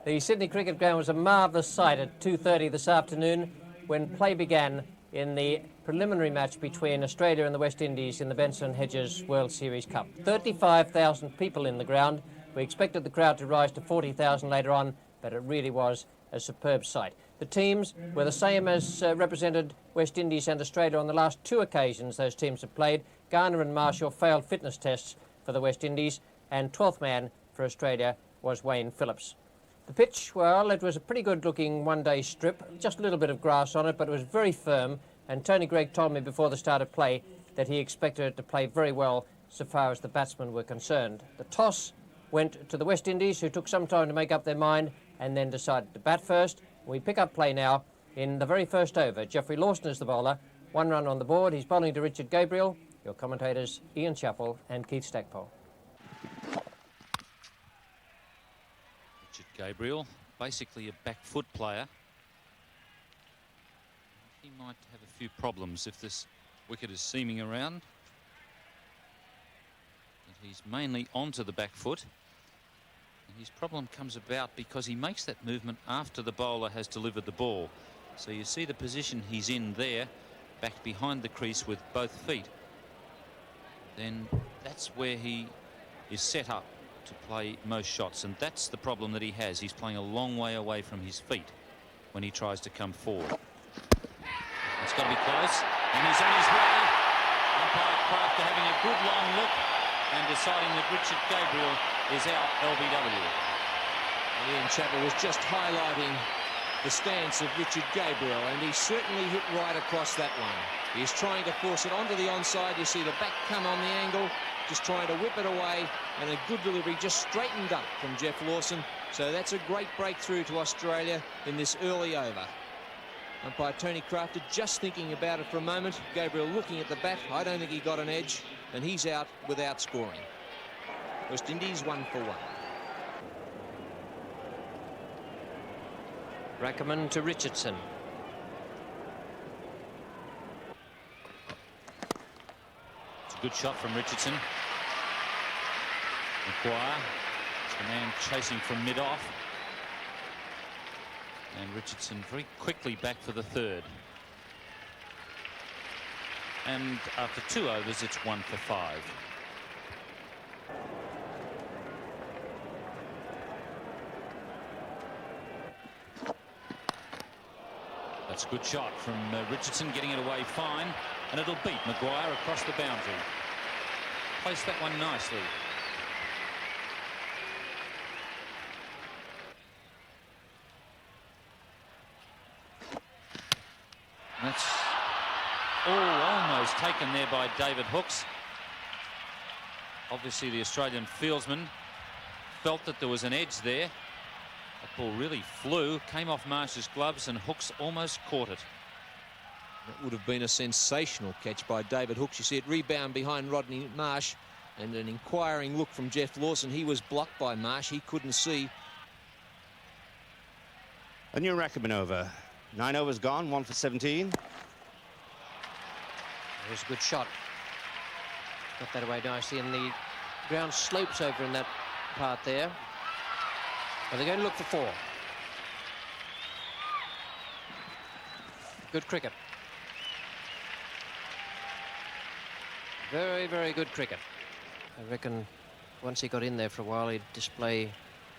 The Sydney Cricket Ground was a marvellous sight at 2:30 this afternoon when play began in the preliminary match between Australia and the West Indies in the Benson Hedges World Series Cup. 35,000 people in the ground. We expected the crowd to rise to 40,000 later on, but it really was a superb sight. The teams were the same as represented West Indies and Australia on the last two occasions those teams have played. Garner and Marshall failed fitness tests for the West Indies, and 12th man for Australia was Wayne Phillips. The pitch, well, it was a pretty good-looking one-day strip, just a little bit of grass on it, but it was very firm, and Tony Greig told me before the start of play that he expected it to play very well so far as the batsmen were concerned. The toss went to the West Indies, who took some time to make up their mind and then decided to bat first. We pick up play now in the very first over. Geoffrey Lawson is the bowler, 1 run on the board. He's bowling to Richard Gabriel. Your commentators, Ian Chappell and Keith Stackpole. Gabriel, basically a back foot player. He might have a few problems if this wicket is seaming around. But he's mainly onto the back foot. And his problem comes about because he makes that movement after the bowler has delivered the ball. So you see the position he's in there, back behind the crease with both feet. Then that's where he is set up to play most shots, and that's the problem that he has. He's playing a long way away from his feet when he tries to come forward. It's got to be close, and he's on his way. Umpire Kraft having a good long look and deciding that Richard Gabriel is out LBW. Ian Chappell was just highlighting the stance of Richard Gabriel, and he certainly hit right across that one. He's trying to force it onto the onside. You see the back come on the angle, just trying to whip it away, and a good delivery just straightened up from Geoff Lawson. So that's a great breakthrough to Australia in this early over. Umpire Tony Crafter just thinking about it for a moment. Gabriel looking at the bat. I don't think he got an edge, and he's out without scoring. West Indies 1 for 1. Rackerman to Richardson. It's a good shot from Richardson. Maguire, the man chasing from mid-off. And Richardson very quickly back for the third. And after 2 overs, it's 1 for 5. That's a good shot from Richardson, getting it away fine, and it'll beat Maguire across the boundary. Placed that one nicely. That's almost taken there by David Hooks. Obviously the Australian fieldsman felt that there was an edge there. That ball really flew, came off Marsh's gloves, and Hooks almost caught it. That would have been a sensational catch by David Hooks. You see it rebound behind Rodney Marsh, and an inquiring look from Geoff Lawson. He was blocked by Marsh. He couldn't see. A new Rackerman over. 9 overs gone, 1 for 17. There's a good shot. Got that away nicely, and the ground slopes over in that part there. But they're going to look for 4. Good cricket. Very, very good cricket. I reckon once he got in there for a while, he'd display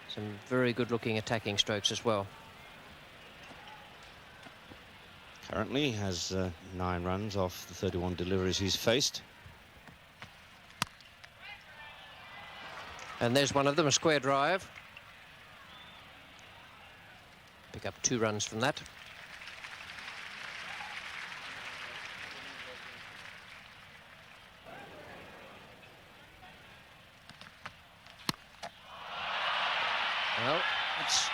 some very good-looking attacking strokes as well. Currently has 9 runs off the 31 deliveries he's faced. And there's one of them, a square drive. Pick up 2 runs from that. Well, it's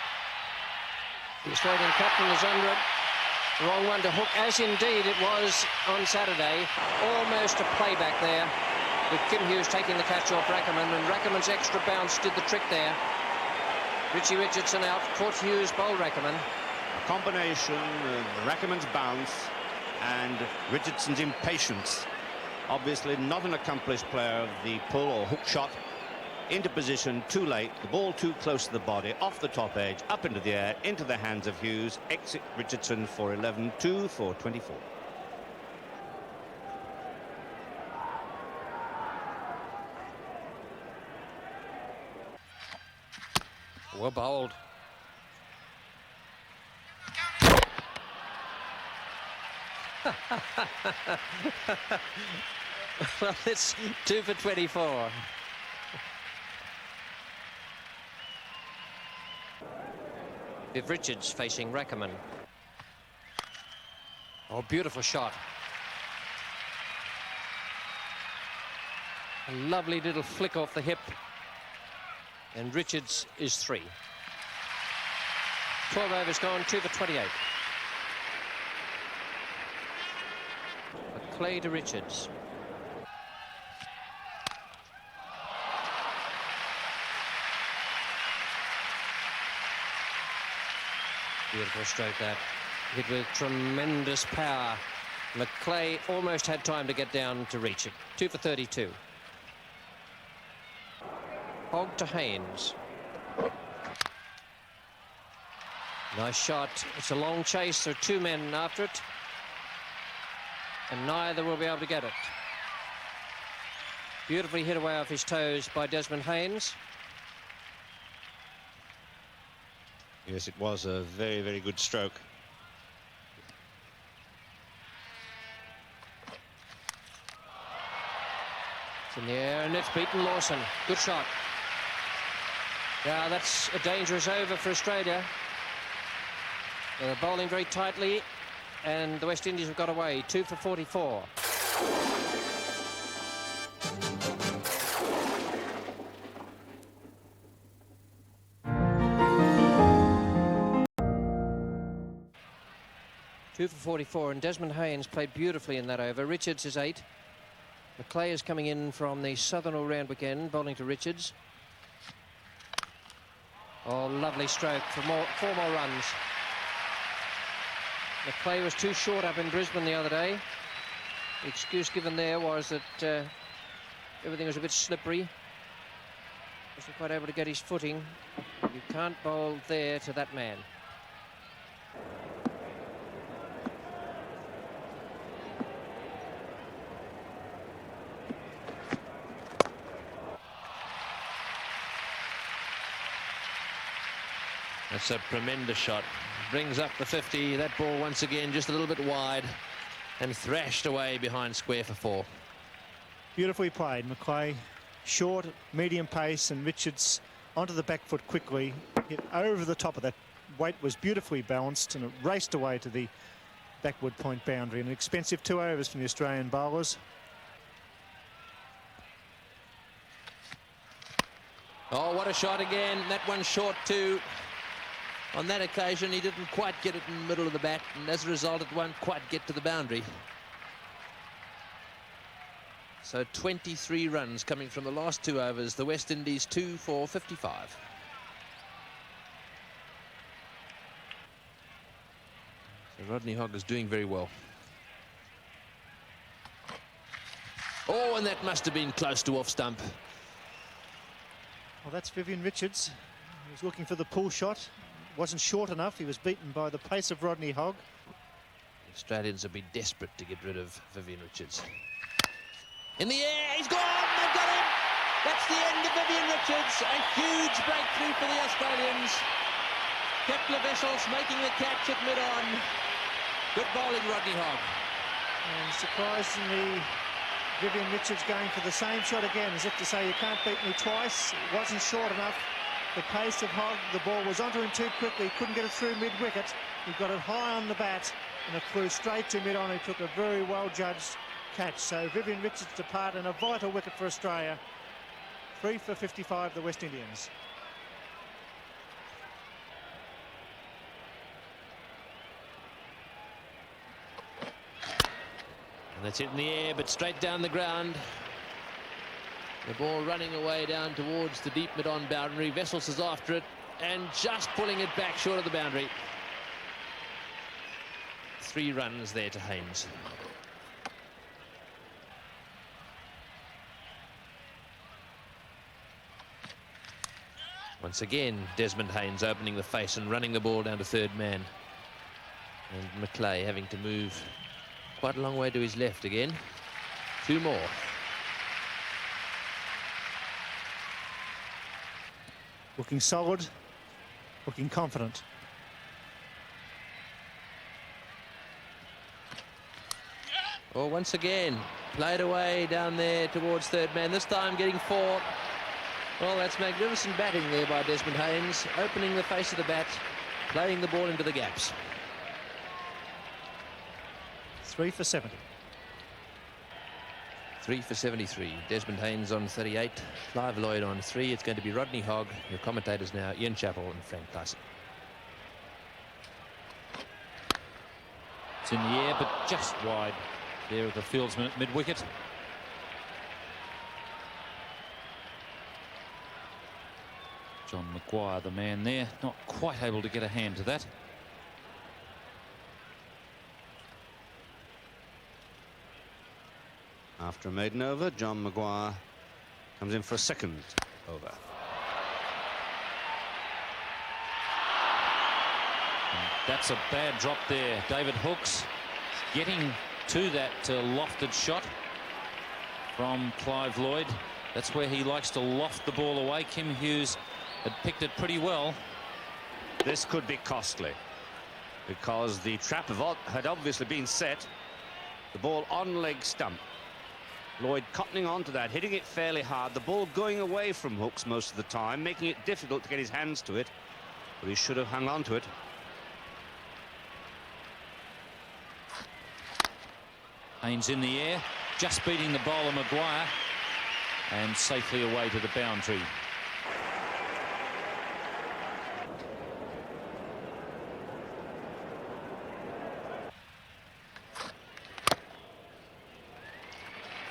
the Australian captain is under it. The wrong one to Hook, as indeed it was on Saturday. Almost a playback there, with Kim Hughes taking the catch off Rackerman, and Rackerman's extra bounce did the trick there. Richie Richardson out, caught Hughes, bowled Rackerman. A combination of Rackerman's bounce and Richardson's impatience. Obviously not an accomplished player of the pull or hook shot, into position too late, the ball too close to the body, off the top edge, up into the air, into the hands of Hughes. Exit Richardson for 11, 2 for 24. Well bowled. Well, it's 2 for 24. Viv Richards facing Rackerman. Oh, beautiful shot. A lovely little flick off the hip. And Richards is 3. 12 overs gone, 2 for 28. Clay to Richards. Beautiful stroke that. Hit with tremendous power. McClay almost had time to get down to reach it. 2 for 32. Hogg to Haynes. Nice shot. It's a long chase. There are 2 men after it. And neither will be able to get it. Beautifully hit away off his toes by Desmond Haynes. Yes, it was a very, very good stroke. It's in the air and it's beaten Lawson. Good shot. Yeah, that's a dangerous over for Australia. They're bowling very tightly and the West Indies have got away. 2 for 44. Two for 44, and Desmond Haynes played beautifully in that over. Richards is 8. McClay is coming in from the southern all-round weekend, bowling to Richards. Oh, lovely stroke for 4 more runs. McClay was too short up in Brisbane the other day. The excuse given there was that everything was a bit slippery. Wasn't quite able to get his footing. You can't bowl there to that man. That's a tremendous shot. Brings up the 50. That ball once again just a little bit wide and thrashed away behind square for 4. Beautifully played. McClay short, medium pace, and Richards onto the back foot quickly. Hit over the top of that. Weight was beautifully balanced and it raced away to the backward point boundary. An expensive 2 overs from the Australian bowlers. Oh, what a shot again. That one short too. On that occasion, he didn't quite get it in the middle of the bat, and as a result, it won't quite get to the boundary. So 23 runs coming from the last 2 overs. The West Indies 2 for 55. So Rodney Hogg is doing very well. Oh, and that must have been close to off stump. Well, that's Vivian Richards. He was looking for the pull shot. Wasn't short enough. He was beaten by the pace of Rodney Hogg. The Australians will be desperate to get rid of Vivian Richards. In the air, he's gone! They've got him! That's the end of Vivian Richards. A huge breakthrough for the Australians. Kepler Vessels making the catch at mid-on. Good bowling, Rodney Hogg. And surprisingly, Vivian Richards going for the same shot again, as if to say, you can't beat me twice. It wasn't short enough. The pace of Hogg, the ball was onto him too quickly. Couldn't get it through mid-wicket. He got it high on the bat and it flew straight to mid-on. He took a very well-judged catch. So Vivian Richards depart and a vital wicket for Australia. 3 for 55, the West Indians. And that's it in the air, but straight down the ground. The ball running away down towards the deep mid-on boundary. Vessels is after it and just pulling it back short of the boundary. 3 runs there to Haynes. Once again, Desmond Haynes opening the face and running the ball down to third man. And McClay having to move quite a long way to his left again. 2 more. Looking solid, looking confident. Oh, once again, played away down there towards third man, this time getting 4. Well, that's magnificent batting there by Desmond Haynes, opening the face of the bat, playing the ball into the gaps. 3 for 70. 3 for 73. Desmond Haynes on 38, Clive Lloyd on 3. It's going to be Rodney Hogg. Your commentators now, Ian Chappell and Frank Tyson. It's in the air, but just wide there of the fieldsman at mid-wicket. John Maguire, the man there, not quite able to get a hand to that. After a maiden over, John Maguire comes in for a second over. And that's a bad drop there. David Hooks getting to that lofted shot from Clive Lloyd. That's where he likes to loft the ball away. Kim Hughes had picked it pretty well. This could be costly because the trap had obviously been set. The ball on leg stump. Lloyd cottoning onto that, hitting it fairly hard. The ball going away from Hooks most of the time, making it difficult to get his hands to it. But he should have hung on to it. Haynes in the air, just beating the bowler Maguire, and safely away to the boundary.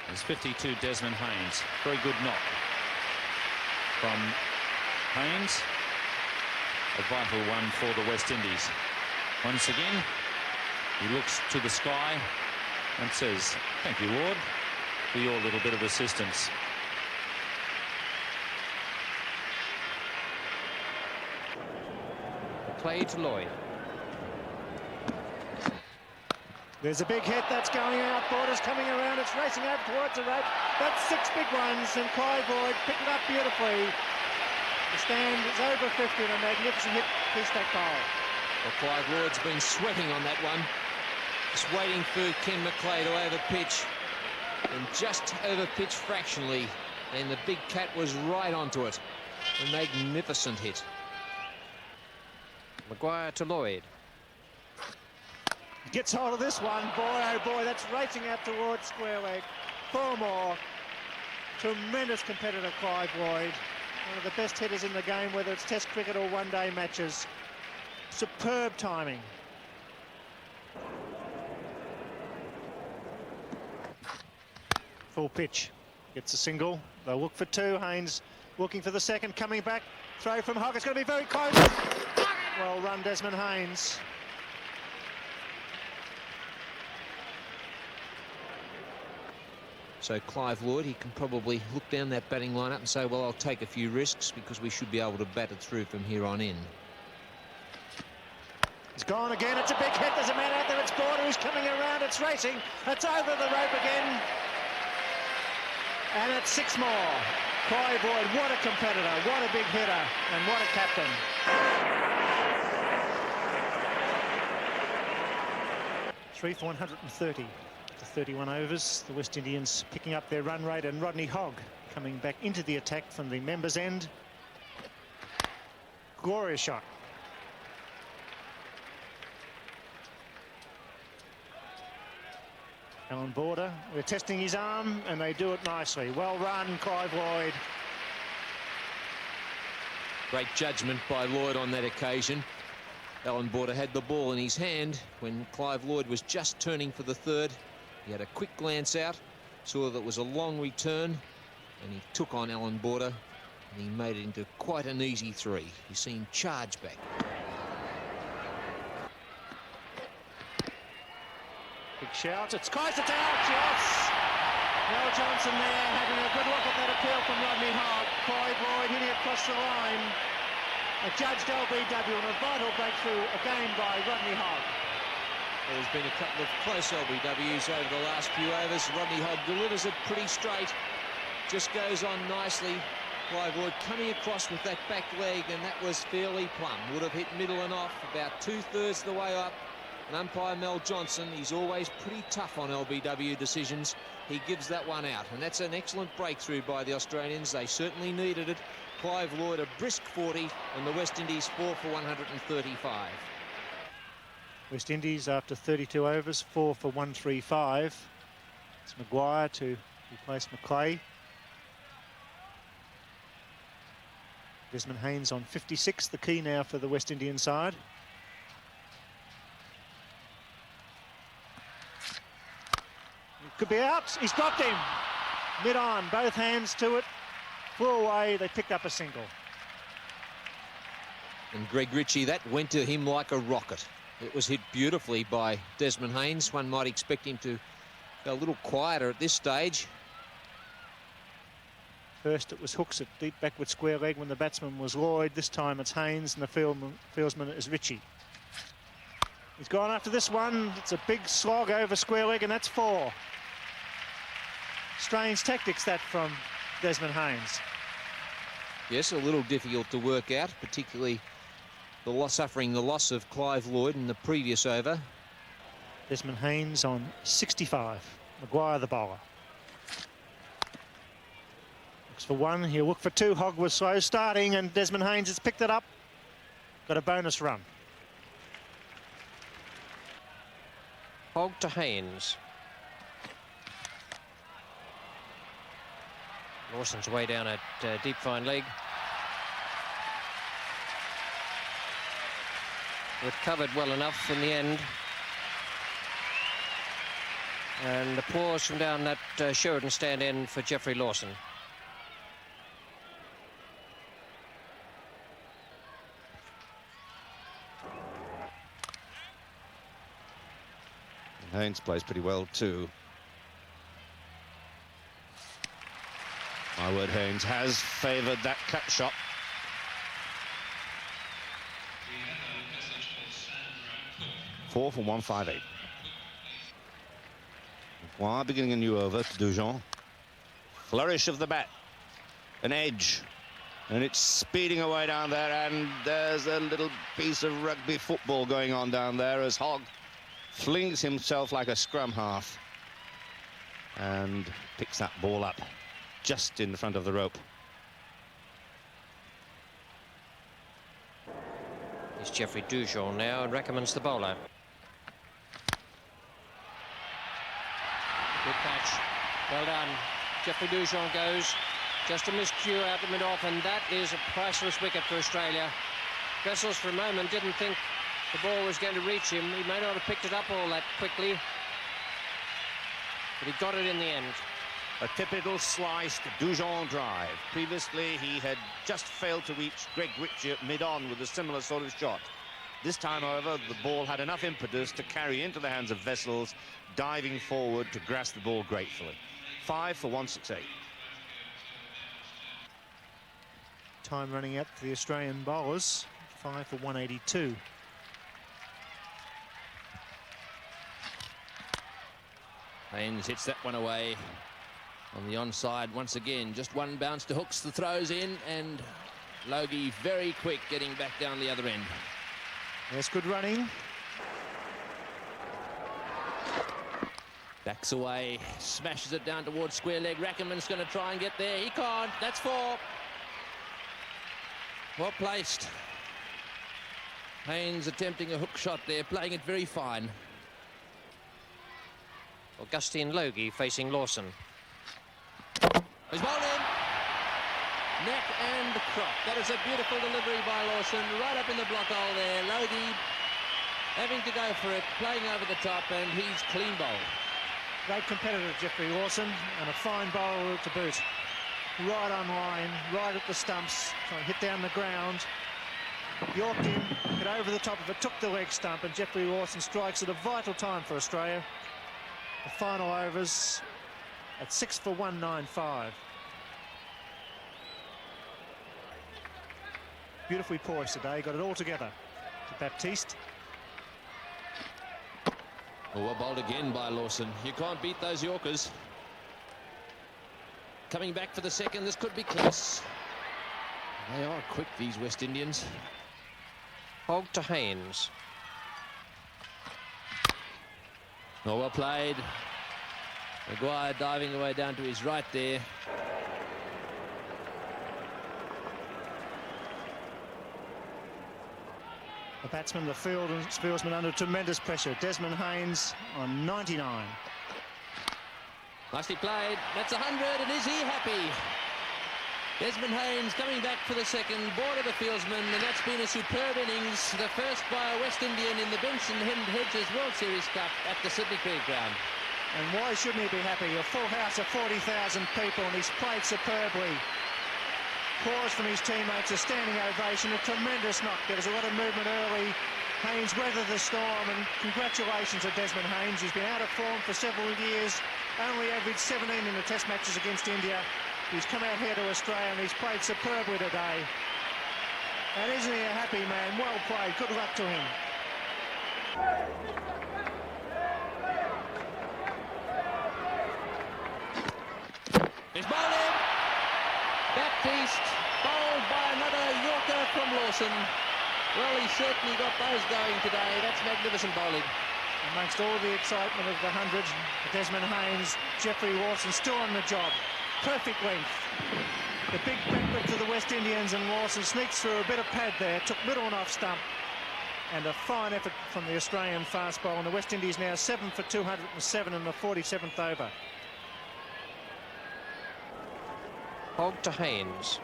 There's 52, Desmond Haynes. Very good knock from Haynes. A vital one for the West Indies. Once again, he looks to the sky and says, "Thank you, Lord, for your little bit of assistance." Play to Lloyd. There's a big hit that's going out. Borders coming around. It's racing out towards the rope. That's 6 big runs, and Clive Lloyd picked it up beautifully. The stand is over 50 and a magnificent hit to stack bowl. Well, Clive Lloyd's been sweating on that one. Just waiting for Ken McClay to overpitch, and just overpitched fractionally, and the big cat was right onto it. A magnificent hit. Maguire to Lloyd. Gets hold of this one. Boy, oh boy, that's racing out towards square leg. 4 more. Tremendous competitor, Clive Lloyd. One of the best hitters in the game, whether it's Test cricket or one-day matches. Superb timing. Full pitch. Gets a single. They'll look for 2. Haynes looking for the second. Coming back. Throw from Hogg. It's going to be very close. Well run, Desmond Haynes. So Clive Lloyd, he can probably look down that batting lineup and say, well, I'll take a few risks because we should be able to bat it through from here on in. It's gone again. It's a big hit. There's a man out there. It's Border who's coming around. It's racing. It's over the rope again. And it's 6 more. Clive Lloyd, what a competitor. What a big hitter. And what a captain. Three for 130 to 31 overs. The West Indians picking up their run rate, and Rodney Hogg coming back into the attack from the members' end. Glorious shot. Alan Border, we're testing his arm, and they do it nicely. Well run, Clive Lloyd. Great judgment by Lloyd on that occasion. Alan Border had the ball in his hand when Clive Lloyd was just turning for the third. He had a quick glance out, saw that it was a long return, and he took on Alan Border, and he made it into quite an easy 3. You see him charge back. Big shout. It's close. It's out. Yes. Mel Johnson there having a good look at that appeal from Rodney Hogg. Clive Lloyd hitting it across the line. Adjudged LBW on a vital breakthrough again by Rodney Hogg. There's been a couple of close LBWs over the last few overs. Rodney Hogg delivers it pretty straight. Just goes on nicely. Clive Lloyd coming across with that back leg, and that was fairly plumb. Would have hit middle and off about 2/3 of the way up. And umpire Mel Johnson, he's always pretty tough on LBW decisions. He gives that one out, and that's an excellent breakthrough by the Australians. They certainly needed it. Clive Lloyd a brisk 40, and the West Indies 4 for 135. West Indies after 32 overs, 4 for 135. It's Maguire to replace McClay. Desmond Haynes on 56, the key now for the West Indian side. He could be out. He's dropped him. Mid-on, both hands to it. Flew away. They picked up a single. And Greg Ritchie, that went to him like a rocket. It was hit beautifully by Desmond Haynes. One might expect him to go a little quieter at this stage. First it was hooks at deep backward square leg when the batsman was Lloyd. This time it's Haynes and the fieldsman is Ritchie. He's gone after this one. It's a big slog over square leg, and that's 4. Strange tactics that from Desmond Haynes. Yes, a little difficult to work out, particularly suffering the loss of Clive Lloyd in the previous over. Desmond Haynes on 65. Maguire the bowler. Looks for 1, he'll look for 2. Hogg was slow starting, and Desmond Haynes has picked it up. Got a bonus run. Hogg to Haynes. Lawson's way down at deep fine leg. It covered well enough in the end. And applause from down that Sheridan stand end for Geoffrey Lawson. Haynes plays pretty well too. My word, Haynes has favoured that cut shot. Four for 158. While beginning a new over to Dujon. Flourish of the bat. An edge. And it's speeding away down there, and there's a little piece of rugby football going on down there as Hogg flings himself like a scrum half and picks that ball up just in front of the rope. It's Geoffrey Dujon now, and recommends the bowler. Good catch. Well done. Geoffrey Dujon goes. Just a miscue out to mid-off, and that is a priceless wicket for Australia. Bessels for a moment didn't think the ball was going to reach him. He may not have picked it up all that quickly, but he got it in the end. A typical sliced Dujon drive. Previously, he had just failed to reach Greg Ritchie at mid-on with a similar sort of shot. This time, however, the ball had enough impetus to carry into the hands of Vessels, diving forward to grasp the ball gratefully. 5 for 168. Time running out for the Australian bowlers. 5 for 182. Haynes hits that one away on the onside once again. Just one bounce to hooks the throws in, and Logie very quick getting back down the other end. Yes, good running. Backs away, smashes it down towards square leg. Rackerman's going to try and get there. He can't. That's 4. Well placed. Haynes attempting a hook shot there, playing it very fine. Augustine Logie facing Lawson. He's bowled in. Neck and crop. That is a beautiful delivery by Lawson, right up in the block hole there. Logie having to go for it, playing over the top, and he's clean bowled. Great competitor, Geoffrey Lawson, and a fine bowler to boot. Right on line, right at the stumps, trying to hit down the ground. Yorked in, hit over the top of it, took the leg stump, and Geoffrey Lawson strikes at a vital time for Australia. The final overs at 6 for 195. beautifully poised today. Got it all together. To Baptiste. Oh, well bowled again by Lawson. You can't beat those Yorkers. Coming back for the second. This could be close. They are quick, these West Indians. Hogg to Haynes. Oh, well played. Maguire diving away down to his right there. The batsman, the fieldsman under tremendous pressure. Desmond Haynes on 99. Nicely played. That's 100, and is he happy? Desmond Haynes coming back for the second. Ball of the fieldsman, and that's been a superb innings. The first by a West Indian in the Benson Hedges World Series Cup at the Sydney Cricket Ground. And why shouldn't he be happy? A full house of 40,000 people, and he's played superbly. Applause from his teammates, a standing ovation, a tremendous knock. There was a lot of movement early. Haynes weathered the storm, and congratulations to Desmond Haynes. He's been out of form for several years, only averaged 17 in the Test matches against India. He's come out here to Australia, and he's played superbly today. And isn't he a happy man? Well played. Good luck to him. He's bowled in. Baptiste bowled by another Yorker from Lawson. Well, he certainly got those going today. That's magnificent bowling. Amongst all the excitement of the 100, Desmond Haynes, Jeffrey Lawson still on the job. Perfect length. The big backward to the West Indians, and Lawson sneaks through a bit of pad there, took middle and off stump. And a fine effort from the Australian fast bowler. And the West Indies now 7 for 207 in the 47th over. Hogg to Haynes.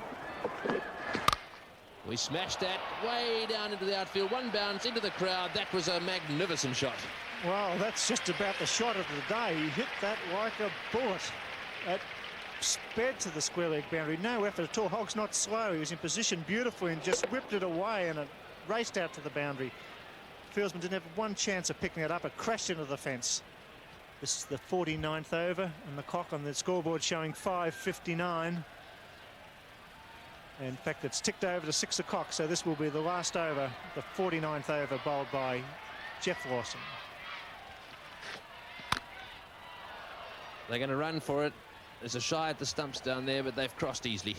We smashed that way down into the outfield. One bounce into the crowd. That was a magnificent shot. Well, that's just about the shot of the day. He hit that like a bullet. It sped to the square leg boundary. No effort at all. Hogg's not slow. He was in position beautifully and just whipped it away, and it raced out to the boundary. Fieldsman didn't have one chance of picking it up. It crashed into the fence. This is the 49th over, and the clock on the scoreboard showing 5:59. In fact, it's ticked over to 6 o'clock, so this will be the last over, the 49th over, bowled by Jeff Lawson. They're going to run for it. There's a shy at the stumps down there, but they've crossed easily.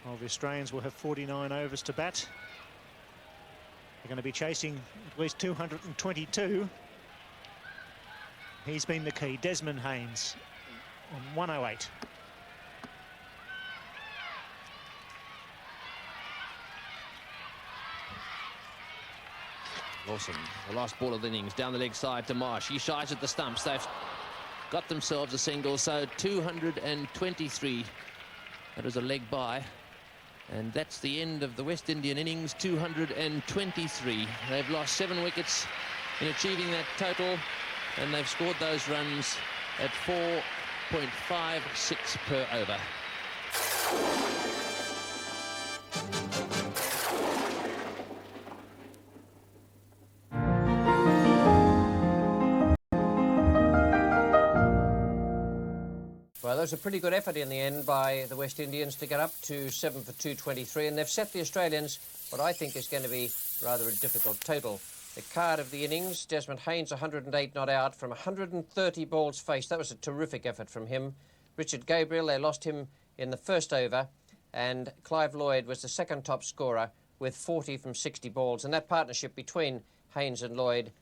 Well, the Australians will have 49 overs to bat. They're going to be chasing at least 222. He's been the key, Desmond Haynes, on 108. Lawson, the last ball of the innings, down the leg side to Marsh. He shies at the stumps. They've got themselves a single, so 223. That was a leg by. And that's the end of the West Indian innings, 223. They've lost 7 wickets in achieving that total, and they've scored those runs at 4.56 per over. Well, that was a pretty good effort in the end by the West Indians to get up to 7 for 223, and they've set the Australians what I think is going to be rather a difficult total. The card of the innings, Desmond Haynes 108 not out from 130 balls faced. That was a terrific effort from him. Richard Gabriel, they lost him in the first over, and Clive Lloyd was the second top scorer with 40 from 60 balls, and that partnership between Haynes and Lloyd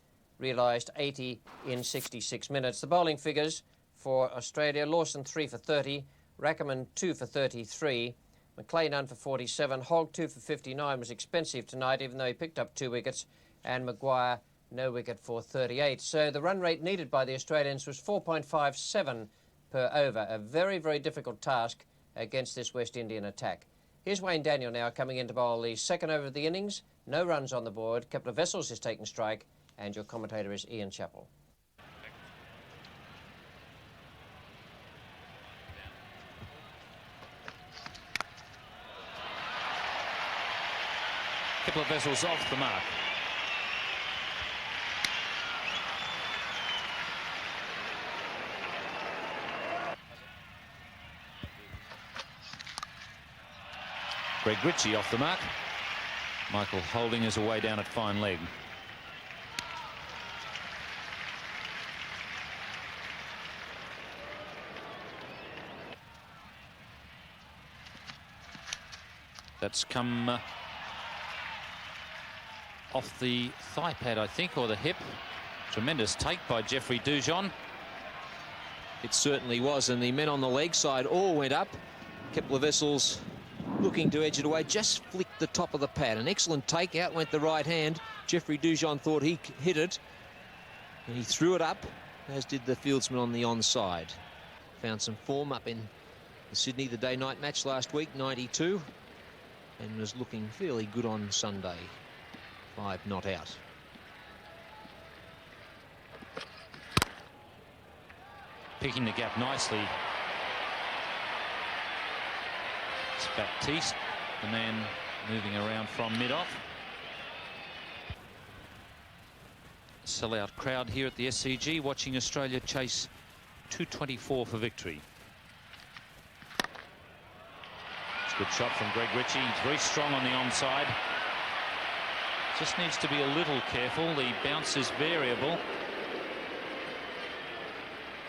realised 80 in 66 minutes. The bowling figures for Australia: Lawson 3 for 30, Rackerman 2 for 33, McLean none for 47, Hogg 2 for 59 was expensive tonight even though he picked up 2 wickets, and Maguire no wicket for 38. So the run rate needed by the Australians was 4.57 per over, a very, very difficult task against this West Indian attack. Here's Wayne Daniel now coming in to bowl the second over of the innings. No runs on the board. Kepler Wessels is taking strike, and your commentator is Ian Chappell. Couple of Vessels off the mark. Greg Ritchie off the mark. Michael Holding is away down at fine leg. That's come off the thigh pad, I think, or the hip. Tremendous take by Jeffrey Dujon. It certainly was, and the men on the leg side all went up. Kepler Vessels looking to edge it away, just flicked the top of the pad. An excellent take, out went the right hand. Jeffrey Dujon thought he hit it, and he threw it up, as did the fieldsman on the onside. Found some form up in Sydney, the day-night match last week, 92, and was looking fairly good on Sunday. 5 not out. Picking the gap nicely. It's Baptiste, the man moving around from mid-off. Sellout crowd here at the SCG watching Australia chase 224 for victory. It's a good shot from Greg Ritchie. He's very strong on the onside. Just needs to be a little careful. The bounce is variable.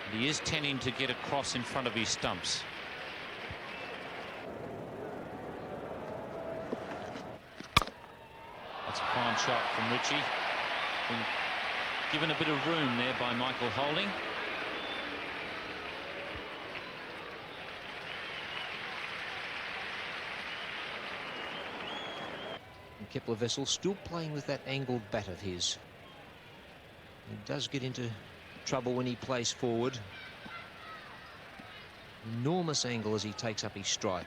And he is tending to get across in front of his stumps. That's a fine shot from Ritchie. Been given a bit of room there by Michael Holding. And Kepler Vessel still playing with that angled bat of his. He does get into trouble when he plays forward. Enormous angle as he takes up his strike.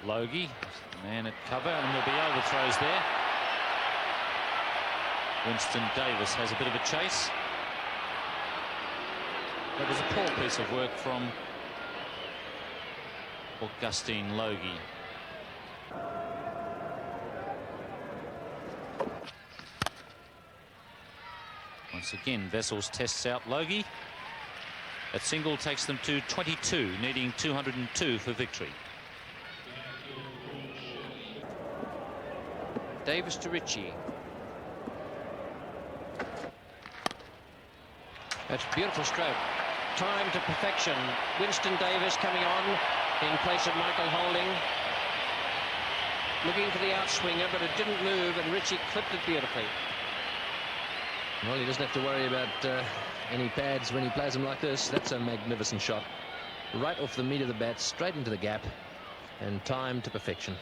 Logie, the man at cover, and there'll be overthrows there. Winston Davis has a bit of a chase. That was a poor piece of work from Augustine Logie. Once again, Vessels tests out Logie. That single takes them to 22, needing 202 for victory. Davis to Ritchie. That's a beautiful stroke. Time to perfection. Winston Davis coming on in place of Michael Holding. Looking for the outswinger, but it didn't move, and Ritchie clipped it beautifully. Well, he doesn't have to worry about any pads when he plays them like this. That's a magnificent shot. Right off the meat of the bat, straight into the gap, and time to perfection.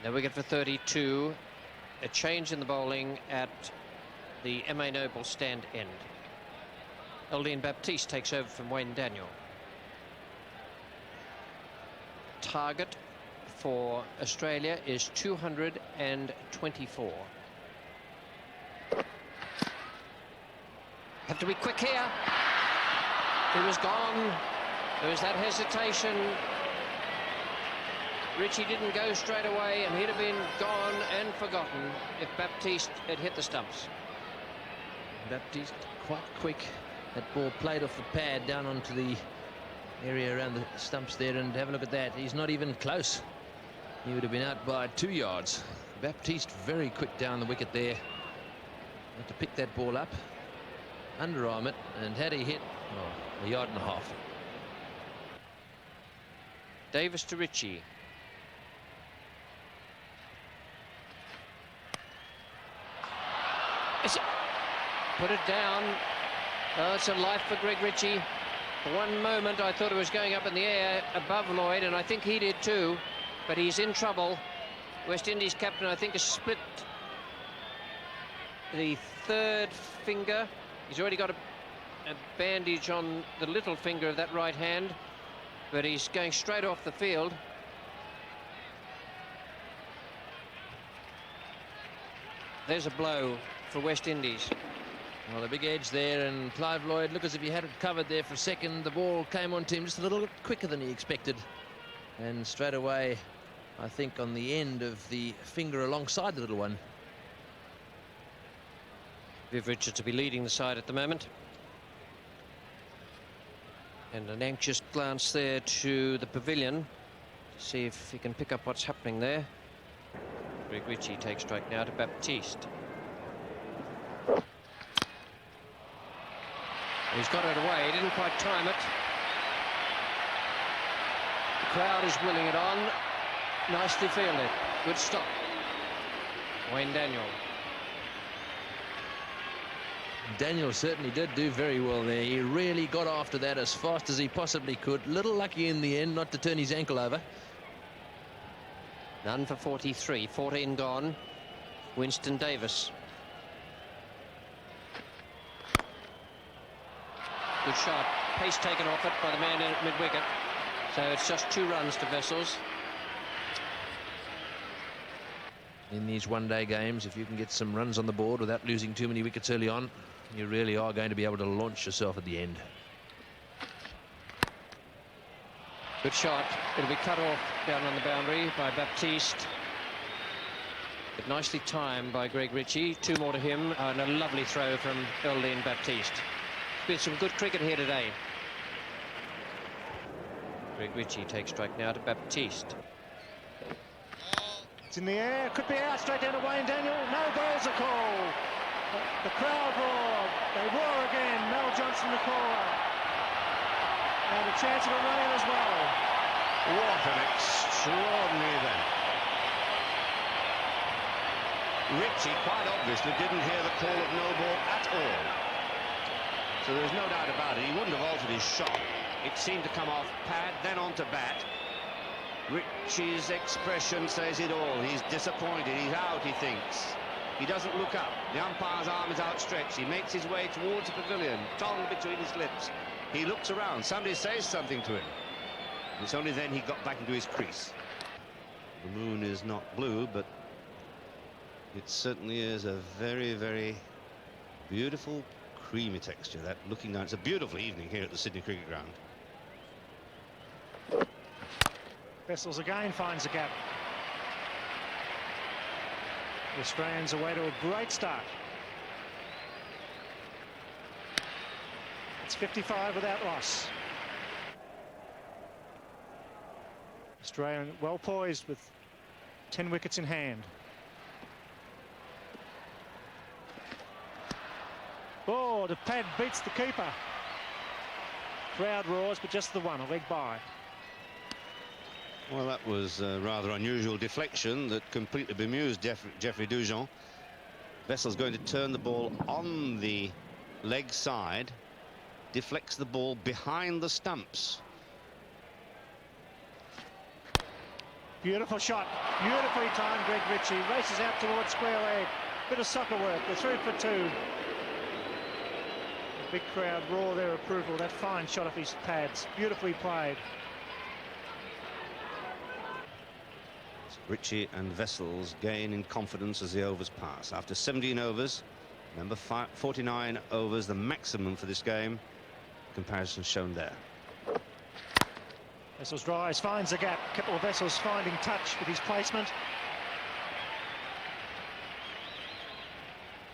Now we get for 32. A change in the bowling at the M.A. Noble stand end. Aldine Baptiste takes over from Wayne Daniel. Target for Australia is 224. Have to be quick here. He was gone. There was that hesitation. Ritchie didn't go straight away, and he'd have been gone and forgotten if Baptiste had hit the stumps. Baptiste quite quick. That ball played off the pad down onto the area around the stumps there, and have a look at that. He's not even close. He would have been out by 2 yards. Baptiste very quick down the wicket there. Had to pick that ball up, underarm it, and had he hit, oh, a yard and a half. Davis to Ritchie. Put it down. Oh, it's a life for Greg Ritchie. For one moment I thought it was going up in the air above Lloyd, and I think he did too, but he's in trouble. West Indies captain, I think, has split the third finger. He's already got a bandage on the little finger of that right hand, but he's going straight off the field. There's a blow for West Indies. Well, a big edge there, and Clive Lloyd looked as if he had it covered there for a second. The ball came onto him just a little bit quicker than he expected, and straight away, I think, on the end of the finger alongside the little one. Viv Richards to be leading the side at the moment. And an anxious glance there to the pavilion to see if he can pick up what's happening there. Greg Ritchie takes strike now to Baptiste. He's got it away, he didn't quite time it. The crowd is willing it on. Nicely fielded. Good stop. Wayne Daniel. Daniel certainly did do very well there. He really got after that as fast as he possibly could. Little lucky in the end not to turn his ankle over. None for 43, 14 gone. Winston Davis. Good shot. Pace taken off it by the man in at mid-wicket. So it's just 2 runs to Vessels. In these one-day games, if you can get some runs on the board without losing too many wickets early on, you really are going to be able to launch yourself at the end. Good shot. It'll be cut off down on the boundary by Baptiste. But nicely timed by Greg Ritchie. 2 more to him, and a lovely throw from Eldine Baptiste. It's been some good cricket here today. Greg Ritchie takes strike now to Baptiste. It's in the air, could be out, straight down to Wayne Daniel. No balls are called. The crowd roar. They roar again. Mel Johnson, the caller. And a chance of a run in as well. What an extraordinary event. Ritchie quite obviously didn't hear the call of no ball at all. So there's no doubt about it. He wouldn't have altered his shot. It seemed to come off pad, then onto bat. Ritchie's expression says it all. He's disappointed. He's out, he thinks. He doesn't look up. The umpire's arm is outstretched. He makes his way towards the pavilion, tongue between his lips. He looks around. Somebody says something to him. It's only then he got back into his crease. The moon is not blue, but it certainly is a very, very beautiful creamy texture. That looking down, it's a beautiful evening here at the Sydney Cricket Ground. Vessels again finds a gap. The Australians away to a great start. It's 55 without loss. Australia well poised with 10 wickets in hand. Oh, the pad beats the keeper. Crowd roars, but just the one, a leg by. Well, that was a rather unusual deflection that completely bemused Geoffrey Dujon. Vessel's going to turn the ball on the leg side, deflects the ball behind the stumps. Beautiful shot, beautifully timed. Greg Ritchie races out towards square leg. Bit of soccer work. They're 3 for 2. The big crowd roar their approval. That fine shot off his pads, beautifully played. Ritchie and Vessels gain in confidence as the overs pass. After 17 overs, remember 49 overs, the maximum for this game. Comparison shown there. Vessels drives, finds a gap. A couple of Vessels finding touch with his placement.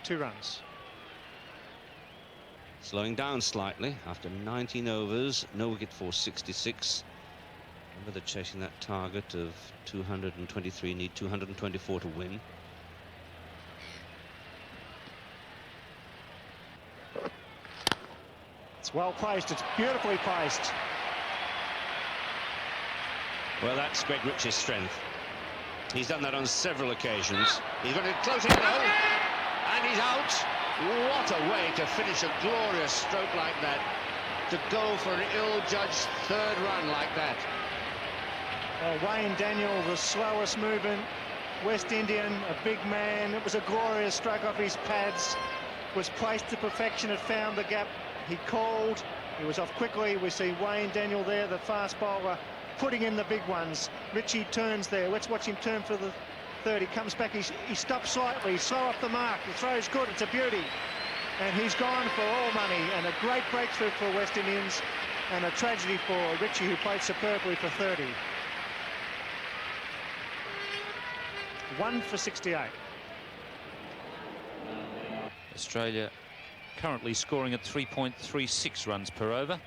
2 runs. Slowing down slightly after 19 overs, no wicket for 66. Remember, they're chasing that target of 223, need 224 to win. It's well placed, it's beautifully placed. Well, that's Greg Ritchie's strength. He's done that on several occasions. He's going to close it though, and he's out. What a way to finish a glorious stroke like that. To go for an ill-judged 3rd run like that. Wayne Daniel, the slowest moving West Indian, a big man. It was a glorious stroke off his pads. Was placed to perfection, it found the gap. He called, he was off quickly. We see Wayne Daniel there, the fast bowler, putting in the big ones. Ritchie turns there. Let's watch him turn for the 3rd. He comes back, he stops slightly, slow off the mark. The throw's good, it's a beauty. And he's gone for all money, and a great breakthrough for West Indians, and a tragedy for Ritchie, who played superbly for 30. 1 for 68. Australia currently scoring at 3.36 runs per over,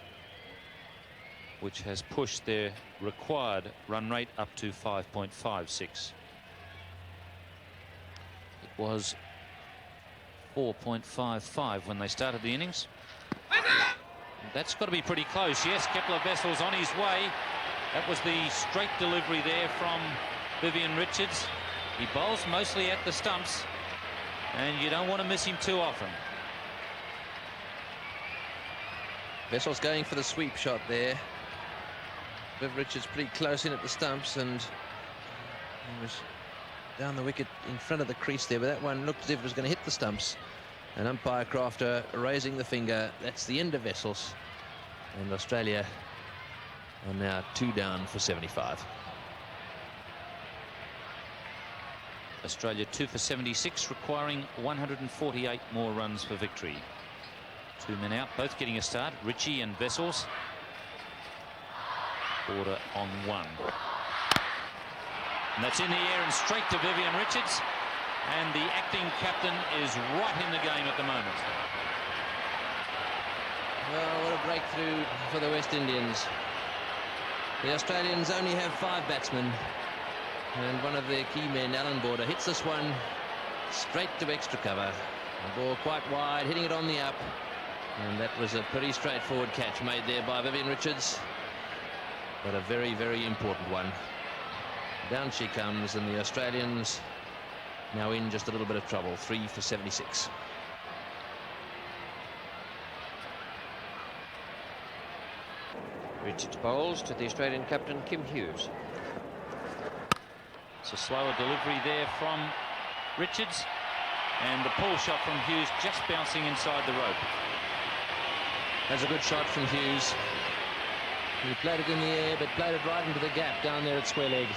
which has pushed their required run rate up to 5.56. It was 4.55 when they started the innings. That's got to be pretty close. Yes, Kepler-Wessel's on his way. That was the straight delivery there from Vivian Richards. He bowls mostly at the stumps, and you don't want to miss him too often. Wessel's going for the sweep shot there. Viv Richards pretty close in at the stumps, and he was down the wicket in front of the crease there, but that one looked as if it was going to hit the stumps. And umpire Crafter raising the finger. That's the end of Wessels, and Australia are now 2 down for 75. Australia 2 for 76, requiring 148 more runs for victory. 2 men out, both getting a start, Ritchie and Wessels. Order on 1. And that's in the air and straight to Vivian Richards. And the acting captain is right in the game at the moment. Well, what a breakthrough for the West Indians. The Australians only have 5 batsmen, and one of their key men, Alan Border, hits this one straight to extra cover. The ball quite wide, hitting it on the up, and that was a pretty straightforward catch made there by Vivian Richards, but a very, very important one. Down she comes, and the Australians now in just a little bit of trouble. 3 for 76. Richards bowls to the Australian captain, Kim Hughes. It's a slower delivery there from Richards, and the pull shot from Hughes just bouncing inside the rope. That's a good shot from Hughes. He played it in the air, but played it right into the gap down there at square leg.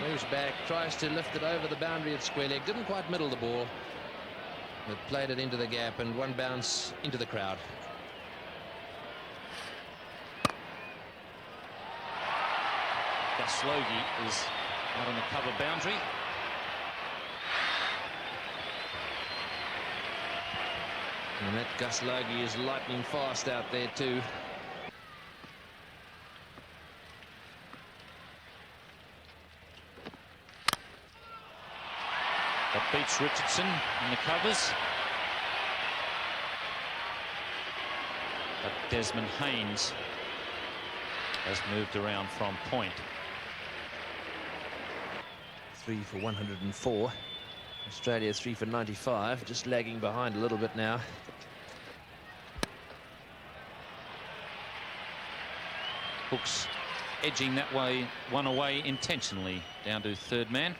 Moves back, tries to lift it over the boundary at square leg. Didn't quite middle the ball, but played it into the gap, and one bounce into the crowd. Gus Logie is out on the cover boundary. And that Gus Logie is lightning fast out there too. That beats Richardson in the covers. But Desmond Haynes has moved around from point. 3 for 104. Australia 3 for 95, just lagging behind a little bit now. Hooks edging that one away intentionally down to third man.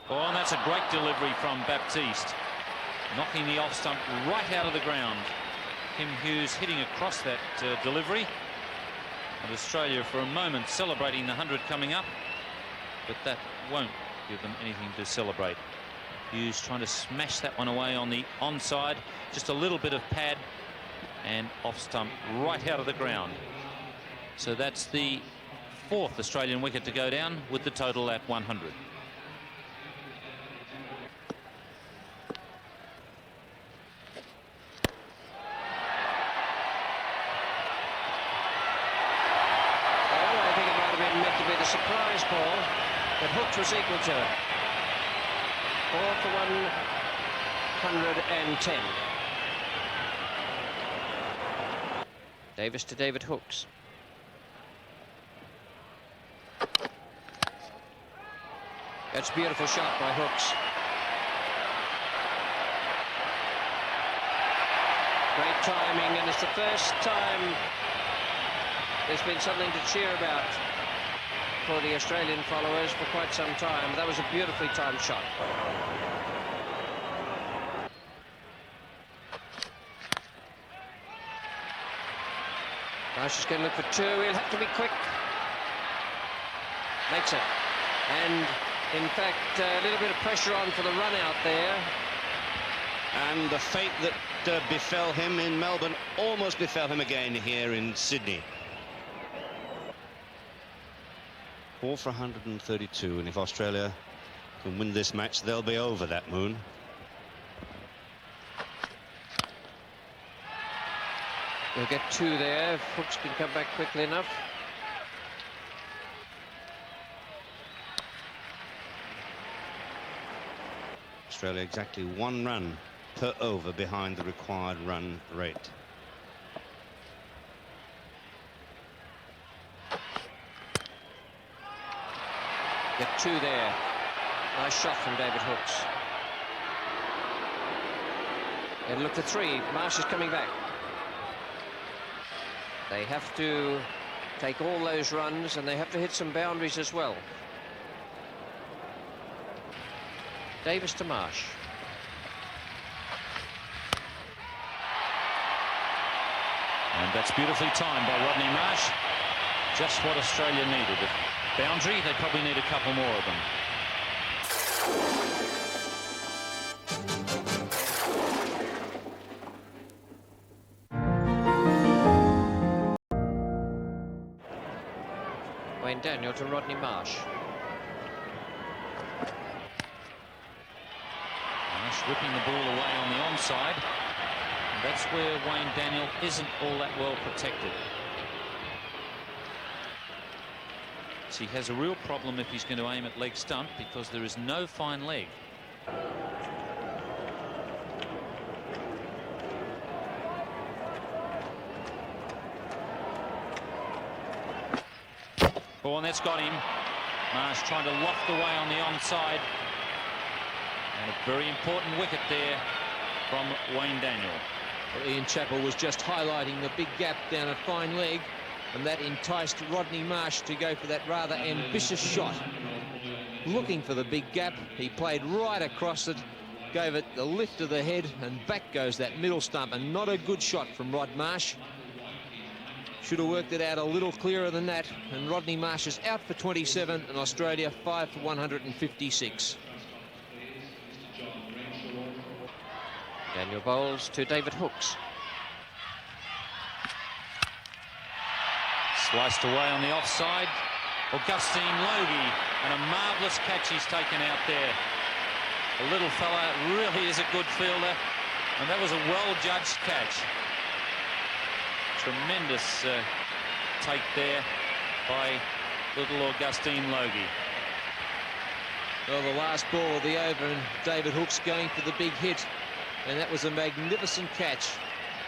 Oh, and that's a great delivery from Baptiste, knocking the off stump right out of the ground. Kim Hughes hitting across that delivery, and Australia for a moment celebrating the 100 coming up, but that won't give them anything to celebrate. Hughes trying to smash that one away on the onside, just a little bit of pad, and off stump right out of the ground. So that's the 4th Australian wicket to go down, with the total at 100. Surprise ball, but Hooks was equal to it. 4 for 110. Davis to David Hooks. That's a beautiful shot by Hooks. Great timing, and it's the first time there's been something to cheer about for the Australian followers for quite some time. That was a beautifully timed shot. Marsh is going to look for 2. He'll have to be quick. Makes it. And in fact, a little bit of pressure on for the run out there. And the fate that befell him in Melbourne almost befell him again here in Sydney. 4 for 132, and if Australia can win this match, they'll be over that moon. We'll get 2 there if Hooks can come back quickly enough. Australia exactly 1 run per over behind the required run rate. Get 2 there. Nice shot from David Hooks. And look for 3. Marsh is coming back. They have to take all those runs, and they have to hit some boundaries as well. Davis to Marsh. And that's beautifully timed by Rodney Marsh. Just what Australia needed. A boundary, they probably need a couple more of them. Wayne Daniel to Rodney Marsh. Marsh whipping the ball away on the onside. And that's where Wayne Daniel isn't all that well protected. So he has a real problem if he's going to aim at leg stump, because there is no fine leg. Oh, and that's got him. Marsh trying to loft away on the onside. And a very important wicket there from Wayne Daniel. Well, Ian Chappell was just highlighting the big gap down at fine leg, and that enticed Rodney Marsh to go for that rather ambitious shot. Looking for the big gap, he played right across it, gave it the lift of the head, and back goes that middle stump, and not a good shot from Rod Marsh. Should have worked it out a little clearer than that, and Rodney Marsh is out for 27, and Australia 5 for 156. Daniel bowls to David Hooks. Sliced away on the offside. Augustine Logie, and a marvellous catch he's taken out there. The little fella really is a good fielder, and that was a well-judged catch. Tremendous take there by little Augustine Logie. Well, the last ball of the over, and David Hooks going for the big hit, and that was a magnificent catch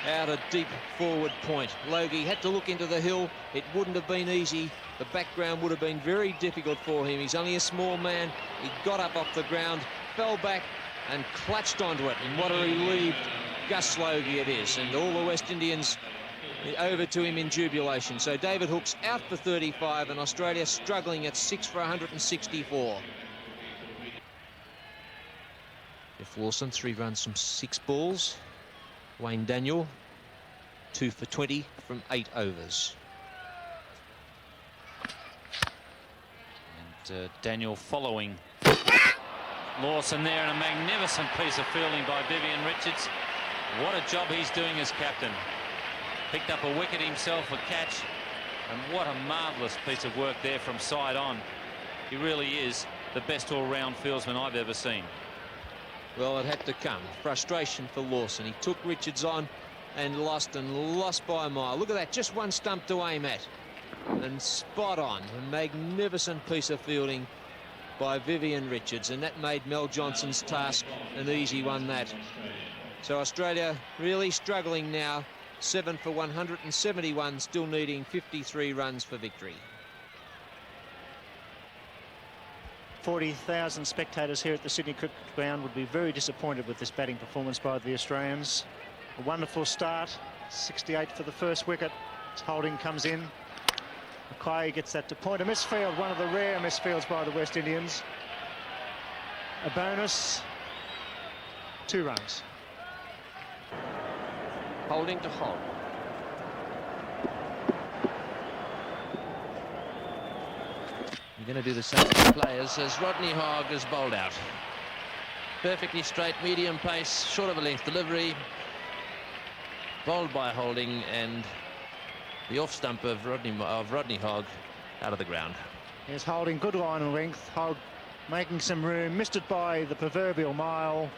out a deep forward point. Logie had to look into the hill. It wouldn't have been easy. The background would have been very difficult for him. He's only a small man. He got up off the ground, fell back and clutched onto it, and what a relieved Gus Logie it is, and all the West Indians over to him in jubilation. So David Hooks out for 35, and Australia struggling at 6 for 164. Jeff Lawson, 3 runs from 6 balls. Wayne Daniel, 2 for 20 from 8 overs. And Daniel following Lawson there, and a magnificent piece of fielding by Vivian Richards. What a job he's doing as captain. Picked up a wicket himself, a catch, and what a marvellous piece of work there from side on. He really is the best all-round fieldsman I've ever seen. Well, it had to come. Frustration for Lawson. He took Richards on and lost by a mile. Look at that, just one stump to aim at. And spot on. A magnificent piece of fielding by Vivian Richards, and that made Mel Johnson's task an easy one, that. So Australia really struggling now. 7 for 171, still needing 53 runs for victory. 40,000 spectators here at the Sydney Cricket Ground would be very disappointed with this batting performance by the Australians. A wonderful start, 68 for the first wicket. Holding comes in. Mackay gets that to point. A misfield, one of the rare misfields by the West Indians. A bonus, 2 runs. Holding to Hogg. You're going to do the same to players as Rodney Hogg has bowled out. Perfectly straight, medium pace, short of a length delivery. bowled by Holding, and the off stump of Rodney Hogg out of the ground. Here's Holding, good line and length. Hogg making some room, missed it by the proverbial mile.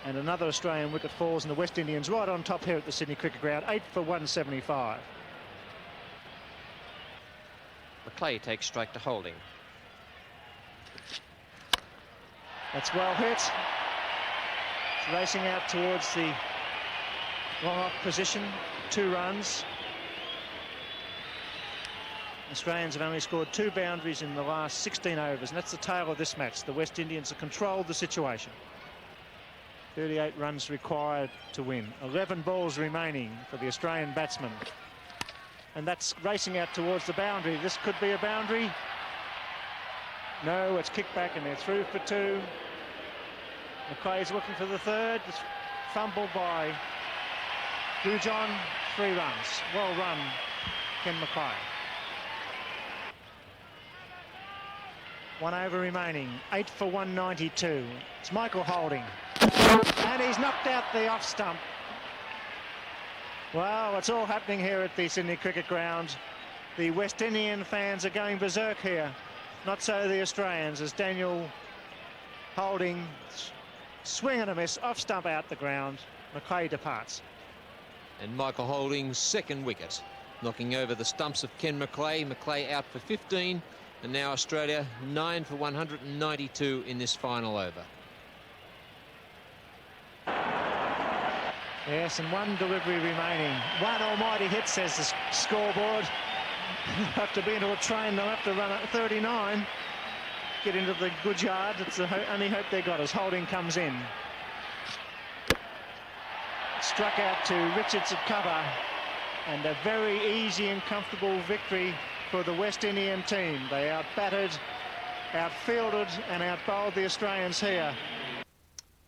And another Australian wicket falls, and the West Indians right on top here at the Sydney Cricket Ground, 8 for 175. McClay takes strike to Holding. That's well hit. It's racing out towards the long off position, 2 runs. Australians have only scored 2 boundaries in the last 16 overs, and that's the tale of this match. The West Indians have controlled the situation. 38 runs required to win. 11 balls remaining for the Australian batsman. And that's racing out towards the boundary. This could be a boundary. No, it's kicked back and they're through for 2. McClay's looking for the 3rd. It's fumbled by Dujon. 3 runs. Well run, Ken McClay. 1 over remaining. 8 for 192. It's Michael Holding. And he's knocked out the off stump. Well, it's all happening here at the Sydney Cricket Ground. The West Indian fans are going berserk here. Not so the Australians, as Daniel Holding, swing and a miss, off stump out the ground. McClay departs. And Michael Holding's 2nd wicket, knocking over the stumps of Ken McClay. McClay out for 15, and now Australia 9 for 192 in this final over. Yes, and 1 delivery remaining. 1 almighty hit, says the scoreboard. Have to be into a train, they'll have to run at 39. Get into the good yard. It's the only hope they got as Holding comes in. Struck out to Richards at cover. And a very easy and comfortable victory for the West Indian team. They out-batted, out-fielded and out-bowled the Australians here.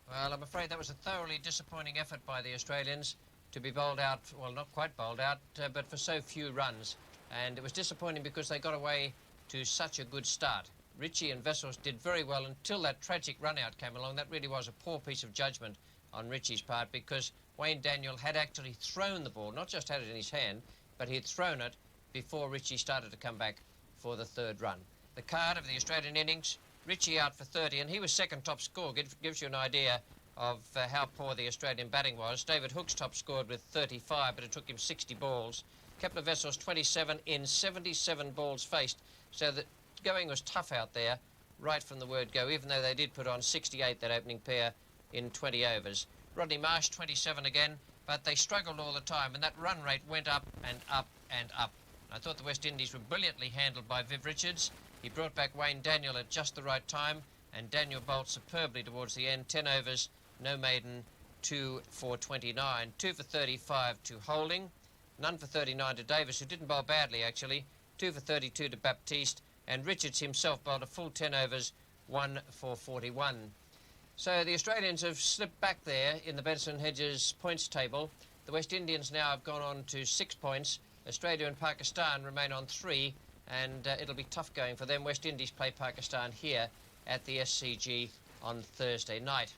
Well, I'm afraid that was a thoroughly disappointing effort by the Australians to be bowled out, well, not quite bowled out, but for so few runs. And it was disappointing because they got away to such a good start. Ritchie and Vessels did very well until that tragic run-out came along. That really was a poor piece of judgment on Ritchie's part, because Wayne Daniel had actually thrown the ball, not just had it in his hand, but he had thrown it before Ritchie started to come back for the 3rd run. The card of the Australian innings, Ritchie out for 30, and he was 2nd top score. Gives you an idea of how poor the Australian batting was. David Hookes top scored with 35, but it took him 60 balls. Kepler Wessels 27 in 77 balls faced, so that going was tough out there right from the word go, even though they did put on 68, that opening pair, in 20 overs. Rodney Marsh 27 again, but they struggled all the time, and that run rate went up and up and up. I thought the West Indies were brilliantly handled by Viv Richards. He brought back Wayne Daniel at just the right time, and Daniel bowled superbly towards the end. 10 overs, no maiden, 2 for 29. 2 for 35 to Holding, none for 39 to Davis, who didn't bowl badly actually. 2 for 32 to Baptiste, and Richards himself bowled a full 10 overs, 1 for 41. So the Australians have slipped back there in the Benson Hedges points table. The West Indians now have gone on to 6 points. Australia and Pakistan remain on 3, and it'll be tough going for them. West Indies play Pakistan here at the SCG on Thursday night.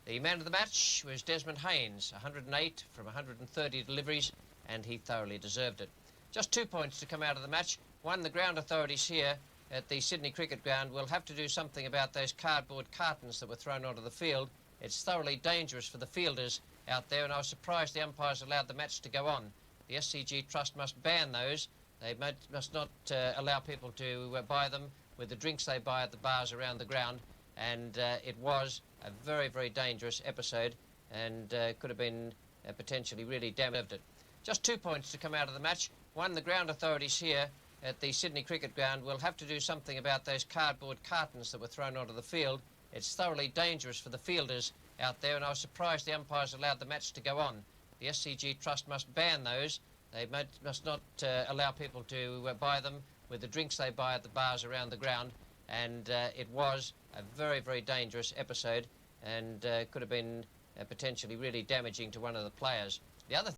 The man of the match was Desmond Haynes, 108 from 130 deliveries, and he thoroughly deserved it. Just 2 points to come out of the match. One, the ground authorities here at the Sydney Cricket Ground will have to do something about those cardboard cartons that were thrown onto the field. It's thoroughly dangerous for the fielders out there, and I was surprised the umpires allowed the match to go on. The SCG Trust must ban those. They must not allow people to buy them with the drinks they buy at the bars around the ground, and it was a very, very dangerous episode, and could have been potentially really damaged it. Just 2 points to come out of the match. One, the ground authorities here at the Sydney Cricket Ground will have to do something about those cardboard cartons that were thrown onto the field. It's thoroughly dangerous for the fielders out there, and I was surprised the umpires allowed the match to go on. The SCG Trust must ban those. They must not allow people to buy them with the drinks they buy at the bars around the ground, and it was a very, very dangerous episode, and could have been potentially really damaging to one of the players. The other